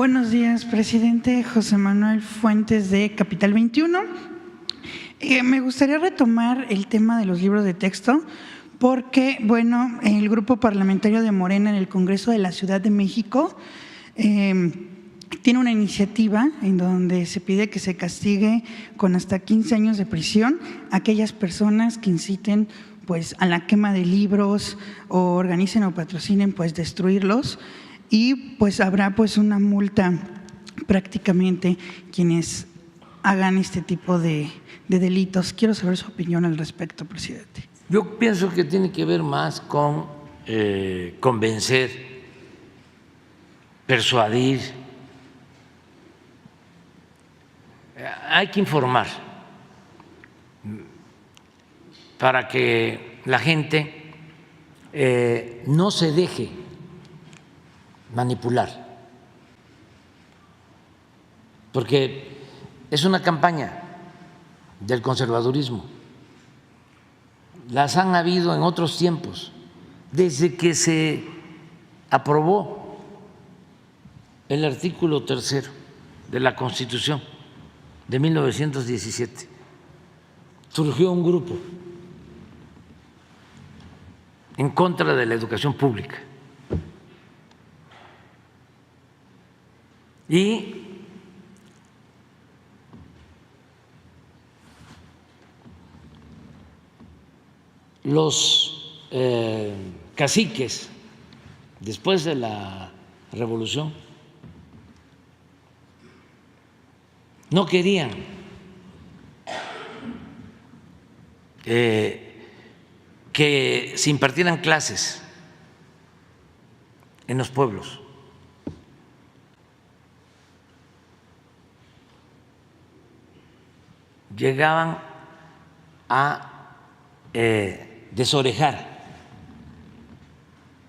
Buenos días, presidente. José Manuel Fuentes, de Capital 21. Me gustaría retomar el tema de los libros de texto porque, bueno, el Grupo Parlamentario de Morena en el Congreso de la Ciudad de México tiene una iniciativa en donde se pide que se castigue con hasta 15 años de prisión a aquellas personas que inciten pues a la quema de libros o organicen o patrocinen pues destruirlos, y pues habrá pues una multa prácticamente quienes hagan este tipo de delitos. Quiero saber su opinión al respecto, presidente. Yo pienso que tiene que ver más con convencer, persuadir. Hay que informar para que la gente no se deje manipular, porque es una campaña del conservadurismo. Las han habido en otros tiempos, desde que se aprobó el artículo 3 de la Constitución de 1917. Surgió un grupo en contra de la educación pública y los caciques, después de la revolución, no querían que se impartieran clases en los pueblos. Llegaban a desorejar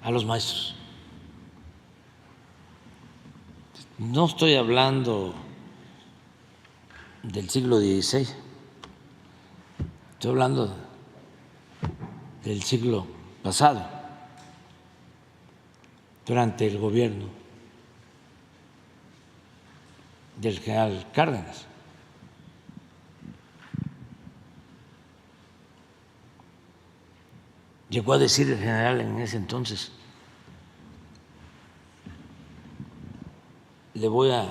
a los maestros. No estoy hablando del siglo XVI, estoy hablando del siglo pasado, durante el gobierno del general Cárdenas. Llegó a decir el general en ese entonces: le voy a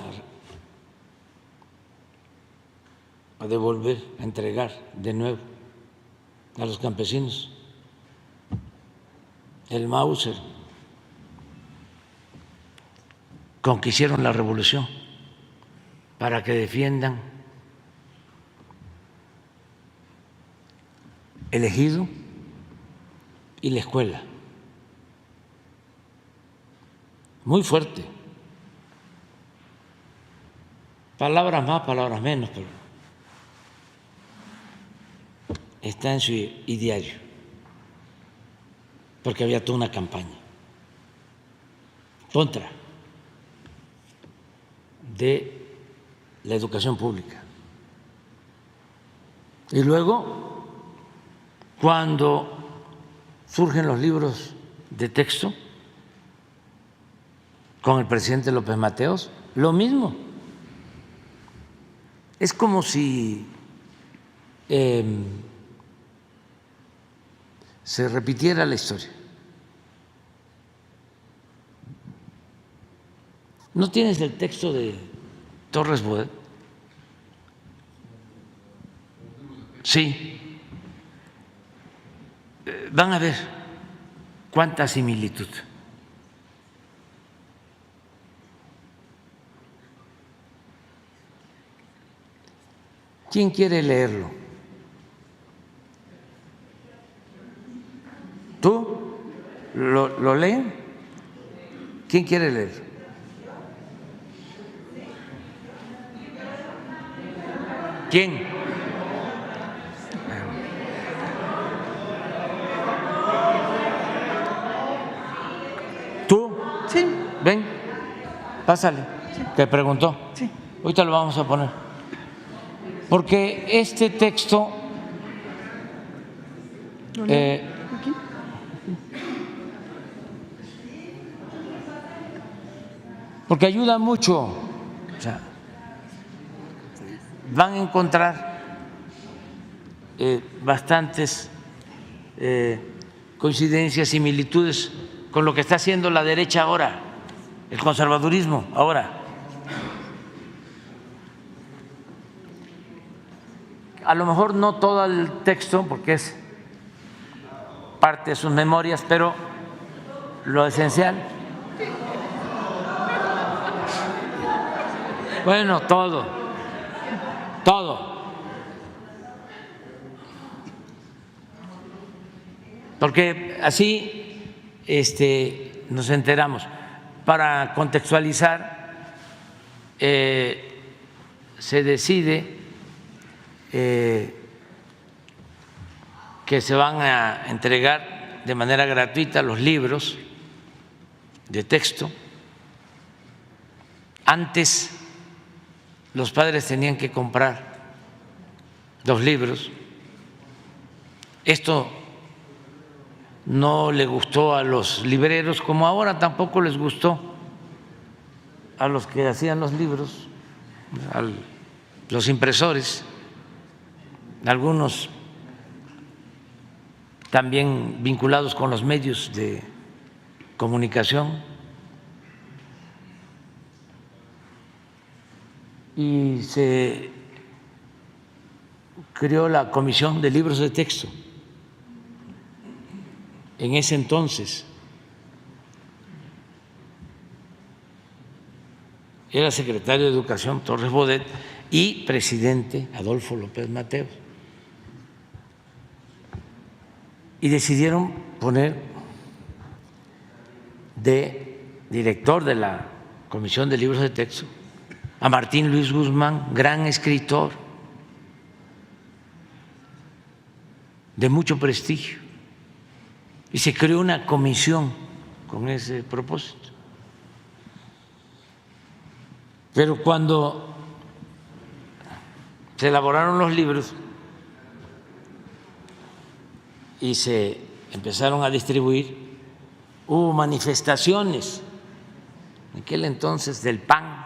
devolver, a entregar de nuevo a los campesinos el Mauser con que hicieron la revolución, para que defiendan el ejido y la escuela. Muy fuerte. Palabras más, palabras menos, pero está en su ideario, porque había toda una campaña contra de la educación pública. Y luego, cuando surgen los libros de texto con el presidente López Mateos, lo mismo. Es como si se repitiera la historia. ¿No tienes el texto de Torres Bodet? Sí. Van a ver cuánta similitud. ¿Quién quiere leerlo? ¿Tú? ¿Lo leen? ¿Quién quiere leer? ¿Quién? ¿Tú? Sí. Ven, pásale. Sí. Te preguntó. Sí. Ahorita lo vamos a poner. Porque este texto ¿Aquí? porque ayuda mucho. O sea, van a encontrar bastantes coincidencias, similitudes con lo que está haciendo la derecha ahora, el conservadurismo ahora. A lo mejor no todo el texto, porque es parte de sus memorias, pero lo esencial. Bueno, todo. Porque así nos enteramos. Para contextualizar, se decide que se van a entregar de manera gratuita los libros de texto. Antes los padres tenían que comprar los libros. Esto no le gustó a los libreros, como ahora tampoco les gustó a los que hacían los libros, a los impresores, algunos también vinculados con los medios de comunicación. Y se creó la Comisión de Libros de Texto. En ese entonces era secretario de Educación Torres Bodet y presidente Adolfo López Mateos. Y decidieron poner de director de la Comisión de Libros de Texto a Martín Luis Guzmán, gran escritor de mucho prestigio. Y se creó una comisión con ese propósito. Pero cuando se elaboraron los libros y se empezaron a distribuir, hubo manifestaciones en aquel entonces del PAN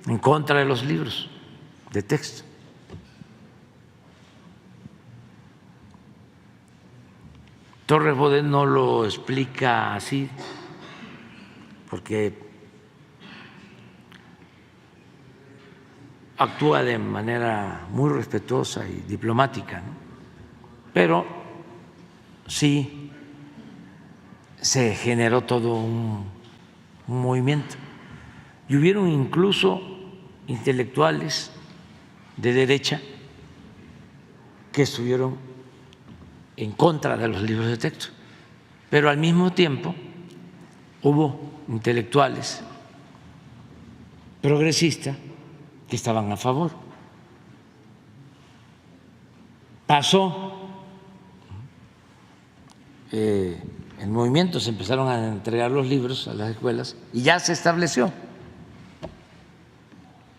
en contra de los libros de texto. Torres Bodet no lo explica así, porque actúa de manera muy respetuosa y diplomática, ¿no? Pero sí se generó todo un movimiento y hubieron incluso intelectuales de derecha que estuvieron en contra de los libros de texto, pero al mismo tiempo hubo intelectuales progresistas que estaban a favor. Pasó el movimiento, se empezaron a entregar los libros a las escuelas y ya se estableció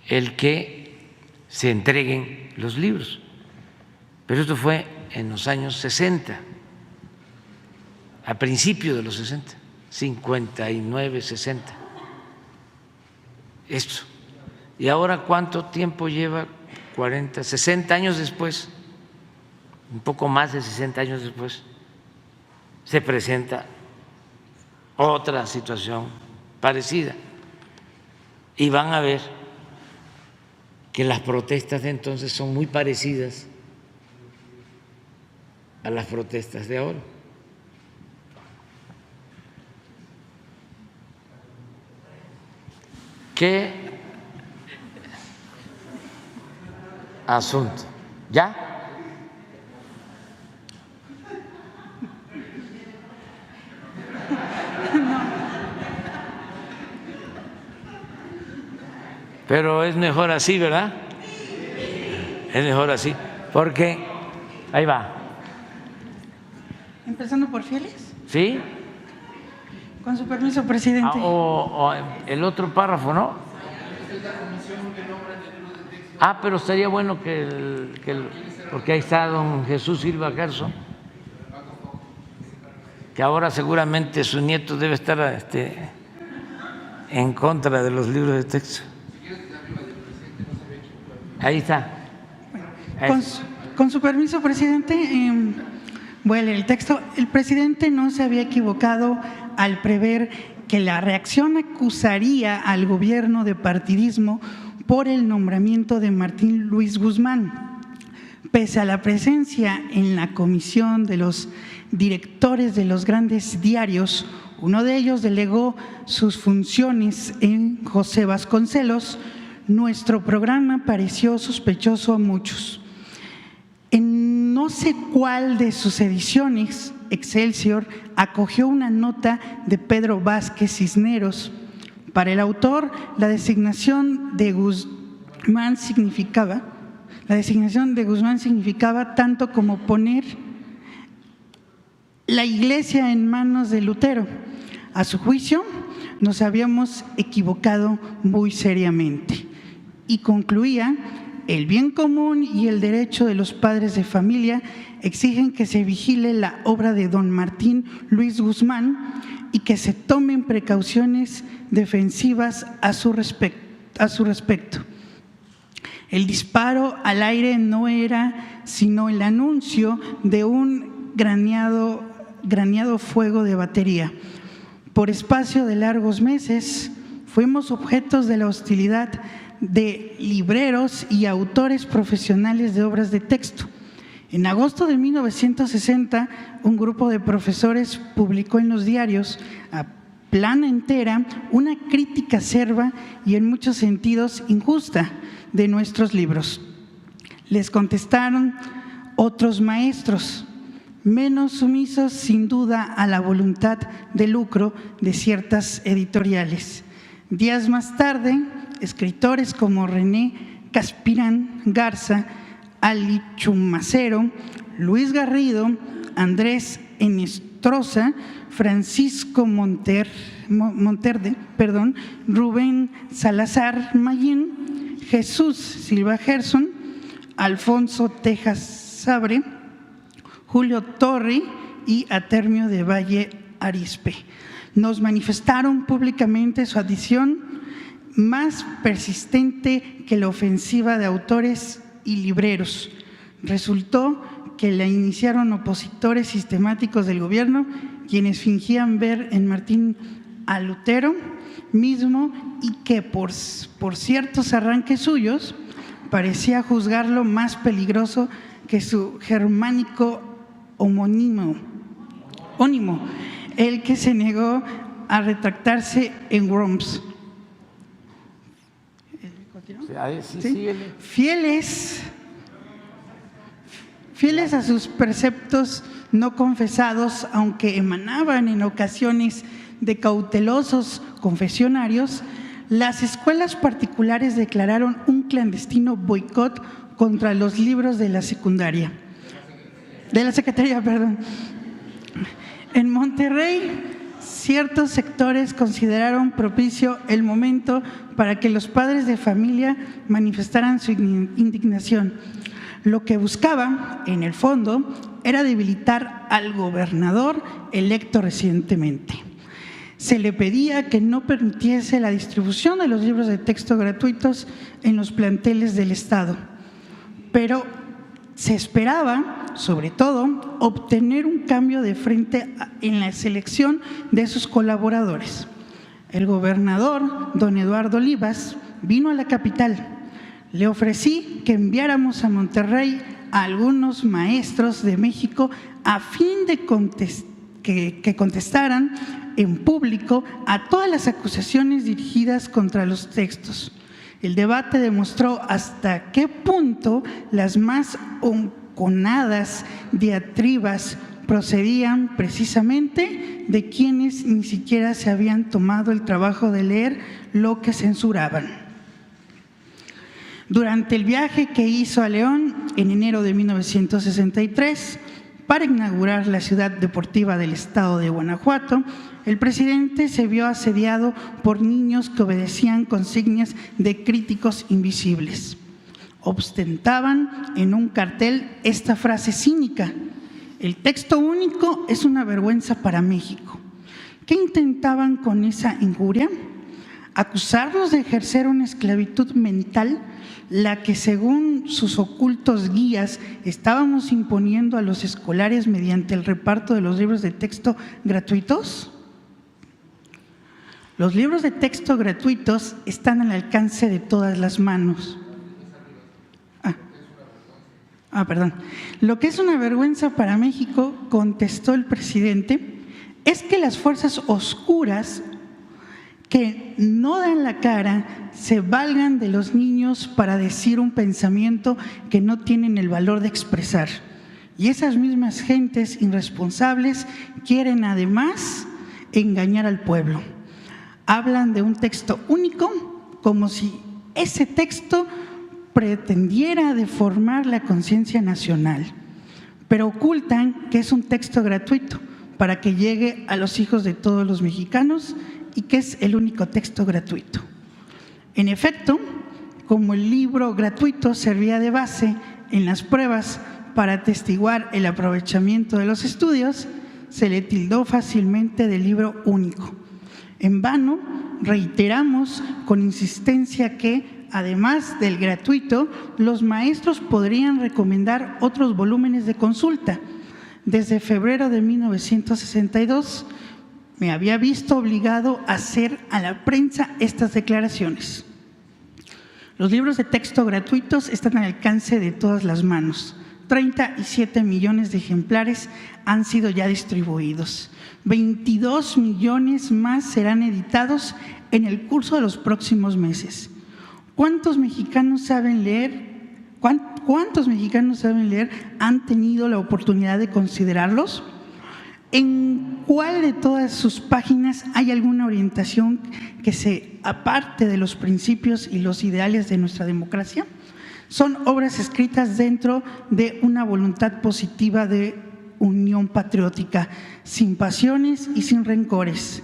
el que se entreguen los libros. Pero esto fue en los años 60, a principios de los 60, 59, 60. Esto. ¿Y ahora cuánto tiempo lleva? 40, 60 años después, un poco más de 60 años después, se presenta otra situación parecida. Y van a ver que las protestas de entonces son muy parecidas a las protestas de ahora. ¿Qué asunto? ¿Ya? Pero es mejor así, ¿verdad? Es mejor así, porque ahí va. Empezando por Fieles. ¿Sí? Con su permiso, presidente. O el otro párrafo, ¿no? Pero estaría bueno porque ahí está don Jesús Silva Carso. que ahora seguramente su nieto debe estar en contra de los libros de texto. Ahí está. Con su permiso, presidente, voy a leer el texto. El presidente no se había equivocado al prever que la reacción acusaría al gobierno de partidismo por el nombramiento de Martín Luis Guzmán. Pese a la presencia en la comisión de los directores de los grandes diarios, uno de ellos delegó sus funciones en José Vasconcelos. Nuestro programa pareció sospechoso a muchos. En no sé cuál de sus ediciones, Excelsior acogió una nota de Pedro Vázquez Cisneros. Para el autor, la designación de Guzmán significaba tanto como poner la Iglesia en manos de Lutero. A su juicio, nos habíamos equivocado muy seriamente. Y concluía: el bien común y el derecho de los padres de familia exigen que se vigile la obra de don Martín Luis Guzmán y que se tomen precauciones defensivas a su respecto. El disparo al aire no era sino el anuncio de un graneado fuego de batería. Por espacio de largos meses fuimos objetos de la hostilidad de libreros y autores profesionales de obras de texto. En agosto de 1960, un grupo de profesores publicó en los diarios a plana entera una crítica acerba y en muchos sentidos injusta de nuestros libros. Les contestaron otros maestros, menos sumisos sin duda a la voluntad de lucro de ciertas editoriales. Días más tarde, escritores como René Caspirán Garza, Ali Chumacero, Luis Garrido, Andrés Enestrosa, Francisco Monterde, Rubén Salazar Mayín, Jesús Silva Gerson, Alfonso Tejas Sabre, Julio Torri y Atermio de Valle Arispe nos manifestaron públicamente su adición más persistente que la ofensiva de autores y libreros. Resultó que la iniciaron opositores sistemáticos del gobierno, quienes fingían ver en Martín a Lutero mismo y que por ciertos arranques suyos parecía juzgarlo más peligroso que su germánico homónimo, el que se negó a retractarse en Worms. ¿Sí? Fieles a sus preceptos no confesados, aunque emanaban en ocasiones de cautelosos confesionarios, las escuelas particulares declararon un clandestino boicot contra los libros de la secretaría. En Monterrey, ciertos sectores consideraron propicio el momento para que los padres de familia manifestaran su indignación. Lo que buscaba, en el fondo, era debilitar al gobernador electo recientemente. Se le pedía que no permitiese la distribución de los libros de texto gratuitos en los planteles del Estado, pero se esperaba, sobre todo, obtener un cambio de frente en la selección de sus colaboradores. El gobernador, don Eduardo Olivas, vino a la capital. Le ofrecí que enviáramos a Monterrey a algunos maestros de México a fin de que contestaran en público a todas las acusaciones dirigidas contra los textos. El debate demostró hasta qué punto las más honconadas diatribas procedían precisamente de quienes ni siquiera se habían tomado el trabajo de leer lo que censuraban. Durante el viaje que hizo a León en enero de 1963 para inaugurar la ciudad deportiva del estado de Guanajuato, el presidente se vio asediado por niños que obedecían consignas de críticos invisibles. Ostentaban en un cartel esta frase cínica: El texto único es una vergüenza para México. ¿Qué intentaban con esa injuria? Acusarnos de ejercer una esclavitud mental, la que según sus ocultos guías estábamos imponiendo a los escolares mediante el reparto de los libros de texto gratuitos. Los libros de texto gratuitos están al alcance de todas las manos. Perdón. Lo que es una vergüenza para México, contestó el presidente, es que las fuerzas oscuras que no dan la cara se valgan de los niños para decir un pensamiento que no tienen el valor de expresar. Y esas mismas gentes irresponsables quieren además engañar al pueblo. Hablan de un texto único como si ese texto pretendiera deformar la conciencia nacional, pero ocultan que es un texto gratuito para que llegue a los hijos de todos los mexicanos y que es el único texto gratuito. En efecto, como el libro gratuito servía de base en las pruebas para atestiguar el aprovechamiento de los estudios, se le tildó fácilmente de libro único. En vano, reiteramos con insistencia que, además del gratuito, los maestros podrían recomendar otros volúmenes de consulta. Desde febrero de 1962 me había visto obligado a hacer a la prensa estas declaraciones. Los libros de texto gratuitos están al alcance de todas las manos. 37 millones de ejemplares han sido ya distribuidos. 22 millones más serán editados en el curso de los próximos meses. ¿Cuántos mexicanos saben leer? ¿Cuántos mexicanos saben leer han tenido la oportunidad de considerarlos? ¿En cuál de todas sus páginas hay alguna orientación que se aparte de los principios y los ideales de nuestra democracia? Son obras escritas dentro de una voluntad positiva de unión patriótica, sin pasiones y sin rencores.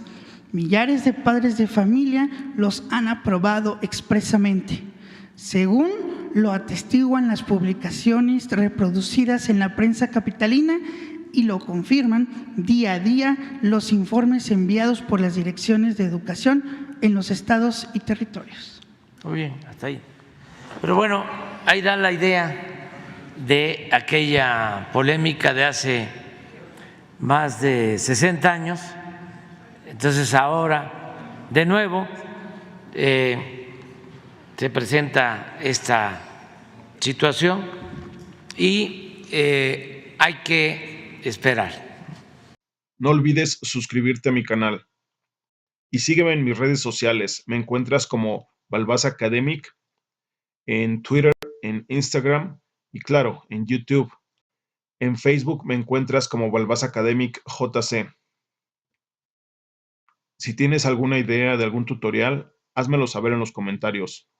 Millares de padres de familia los han aprobado expresamente, según lo atestiguan las publicaciones reproducidas en la prensa capitalina y lo confirman día a día los informes enviados por las direcciones de educación en los estados y territorios. Muy bien, hasta ahí. Pero bueno, ahí da la idea de aquella polémica de hace más de 60 años. Entonces ahora, de nuevo, se presenta esta situación y hay que esperar. No olvides suscribirte a mi canal y sígueme en mis redes sociales. Me encuentras como Balbás Academic en Twitter, en Instagram y claro, en YouTube. En Facebook me encuentras como Balbás Academic JC. Si tienes alguna idea de algún tutorial, házmelo saber en los comentarios.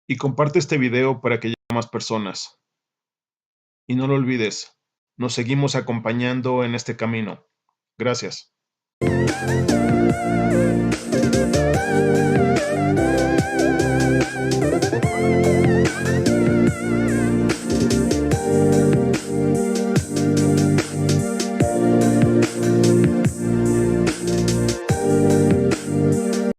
Y comparte este video para que llegue a más personas. Y no lo olvides, nos seguimos acompañando en este camino. Gracias.